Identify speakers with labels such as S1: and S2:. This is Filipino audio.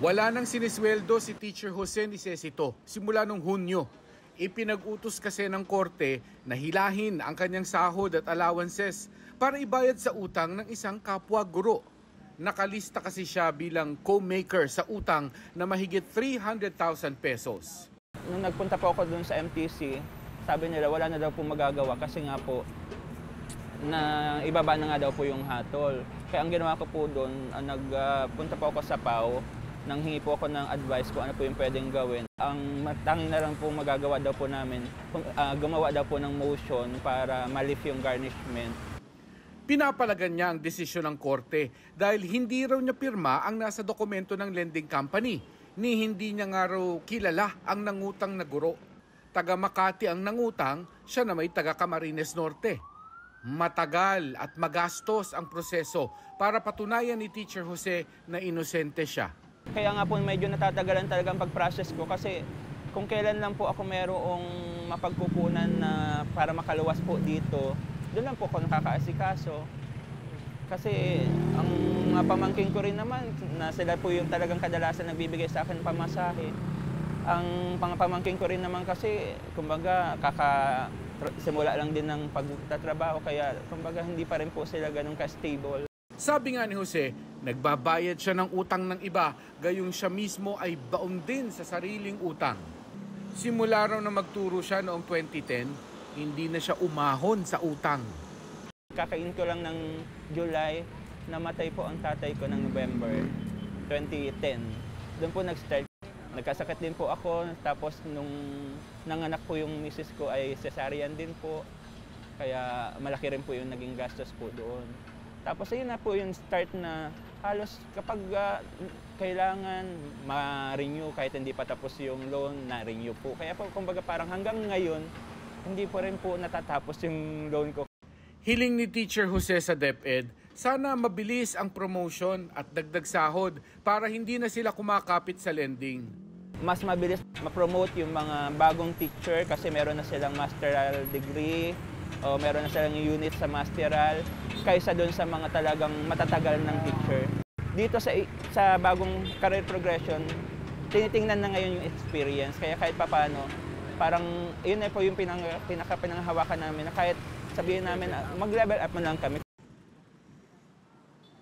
S1: Wala nang sinisweldo si Teacher Jose Nicesito simula nung Hunyo. Ipinag-utos kasi ng korte na hilahin ang kanyang sahod at allowances para ibayad sa utang ng isang kapwa guro. Nakalista kasi siya bilang co-maker sa utang na mahigit 300,000 pesos.
S2: Nung nagpunta po ako dun sa MTC, sabi nila wala na daw po magagawa kasi nga po na ibaba na nga daw po yung hatol. Kaya ang ginawa ko po doon, nagpunta po ako sa PAO, nang hingi po ako ng advice kung ano po yung pwedeng gawin. Ang tanging na lang po magagawa daw po namin, gumawa daw po ng motion para ma-lift yung garnishment.
S1: Pinapalagan niya ang desisyon ng korte dahil hindi raw niya pirma ang nasa dokumento ng lending company, ni hindi niya nga raw kilala ang nangutang na guro. Taga Makati ang nangutang, siya na may taga Camarines Norte. Matagal at magastos ang proseso para patunayan ni Teacher Jose na inosente siya.
S2: Kaya nga po medyo natatagalan talaga ang pag-process ko kasi kung kailan lang po ako merong mapagkukunan na para makaluwas po dito, doon lang po ako nakakaasikaso. Kasi ang mga pamangkin ko rin naman, na sila po yung talagang kadalasan nagbibigay sa akin pamasahe. Ang pamangkin ko rin naman kasi, kumbaga, simula lang din ng pagtatrabaho, kaya kumbaga hindi pa rin po sila ganun ka-stable.
S1: Sabi nga ni Jose, nagbabayad siya ng utang ng iba, gayong siya mismo ay baon din sa sariling utang. Simula raw na magturo siya noong 2010, hindi na siya umahon sa utang.
S2: Kakain ko lang ng July, namatay po ang tatay ko ng November 2010. Doon po nag-start. Nagkasakit din po ako, tapos nung nanganak po yung misis ko ay cesarean din po. Kaya malaki rin po yung naging gastos po doon. Tapos ayun na po yung start na halos kapag kailangan ma-renew kahit hindi pa tapos yung loan, na-renew po. Kaya po kumbaga parang hanggang ngayon, hindi po rin po natatapos yung loan ko.
S1: Hiling ni Teacher Jose sa DepEd, sana mabilis ang promotion at dagdag sahod para hindi na sila kumakapit sa lending.
S2: Mas mabilis ma-promote yung mga bagong teacher kasi meron na silang masteral degree o meron na silang unit sa masteral kaysa doon sa mga talagang matatagal ng teacher. Dito sa bagong career progression, tinitingnan na ngayon yung experience. Kaya kahit papaano, parang yun na po yung pinaka-pinanghawakan namin na kahit sabihin namin mag-level up man lang kami.